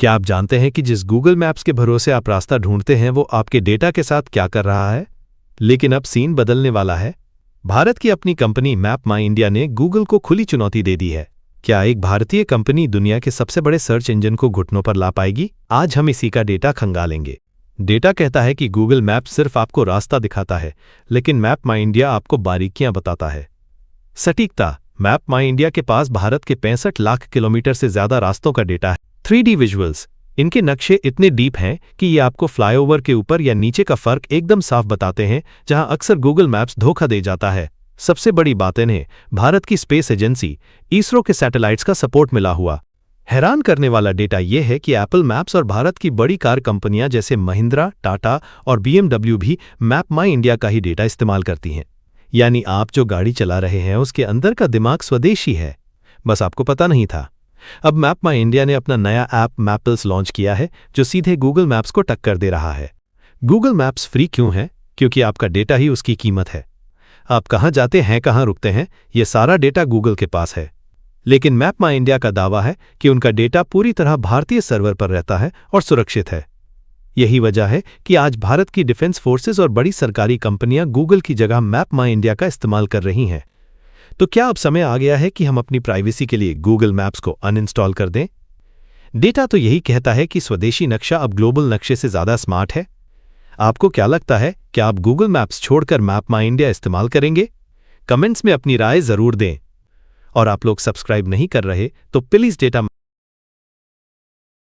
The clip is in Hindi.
क्या आप जानते हैं कि जिस गूगल मैप्स के भरोसे आप रास्ता ढूंढते हैं वो आपके डेटा के साथ क्या कर रहा है? लेकिन अब सीन बदलने वाला है। भारत की अपनी कंपनी मैप माई इंडिया ने गूगल को खुली चुनौती दे दी है। क्या एक भारतीय कंपनी दुनिया के सबसे बड़े सर्च इंजन को घुटनों पर ला पाएगी? आज हम इसी का डेटा खंगालेंगे। डेटा कहता है कि गूगल मैप सिर्फ आपको रास्ता दिखाता है, लेकिन मैप माई इंडिया आपको बारीकियां बताता है। सटीकता: मैप माई इंडिया के पास भारत के 65 लाख किलोमीटर से ज्यादा रास्तों का डेटा है। 3D विजुअल्स: इनके नक्शे इतने डीप हैं कि ये आपको फ्लाईओवर के ऊपर या नीचे का फर्क एकदम साफ बताते हैं, जहां अक्सर गूगल मैप्स धोखा दे जाता है। सबसे बड़ी बात इन्हें भारत की स्पेस एजेंसी इसरो के सैटेलाइट्स का सपोर्ट मिला हुआ। हैरान करने वाला डेटा यह है कि एप्पल मैप्स और भारत की बड़ी कार कंपनियां जैसे महिंद्रा, टाटा और BMW भी मैप माई इंडिया का ही डेटा इस्तेमाल करती हैं। यानी आप जो गाड़ी चला रहे हैं उसके अंदर का दिमाग स्वदेशी है, बस आपको पता नहीं था। अब मैप माई इंडिया ने अपना नया ऐप मैपल्स लॉन्च किया है, जो सीधे गूगल मैप्स को टक्कर दे रहा है। गूगल मैप्स फ्री क्यों है? क्योंकि आपका डेटा ही उसकी कीमत है। आप कहां जाते हैं, कहां रुकते हैं, यह सारा डेटा गूगल के पास है। लेकिन मैप माई इंडिया का दावा है कि उनका डेटा पूरी तरह भारतीय सर्वर पर रहता है और सुरक्षित है। यही वजह है कि आज भारत की डिफेंस फोर्सेस और बड़ी सरकारी कंपनियां गूगल की जगह मैप माई इंडिया का इस्तेमाल कर रही हैं। तो क्या अब समय आ गया है कि हम अपनी प्राइवेसी के लिए गूगल मैप्स को अनइंस्टॉल कर दें? डेटा तो यही कहता है कि स्वदेशी नक्शा अब ग्लोबल नक्शे से ज्यादा स्मार्ट है। आपको क्या लगता है, क्या आप गूगल मैप्स छोड़कर मैप माई इंडिया इस्तेमाल करेंगे? कमेंट्स में अपनी राय जरूर दें। और आप लोग सब्सक्राइब नहीं कर रहे तो प्लीज डेटा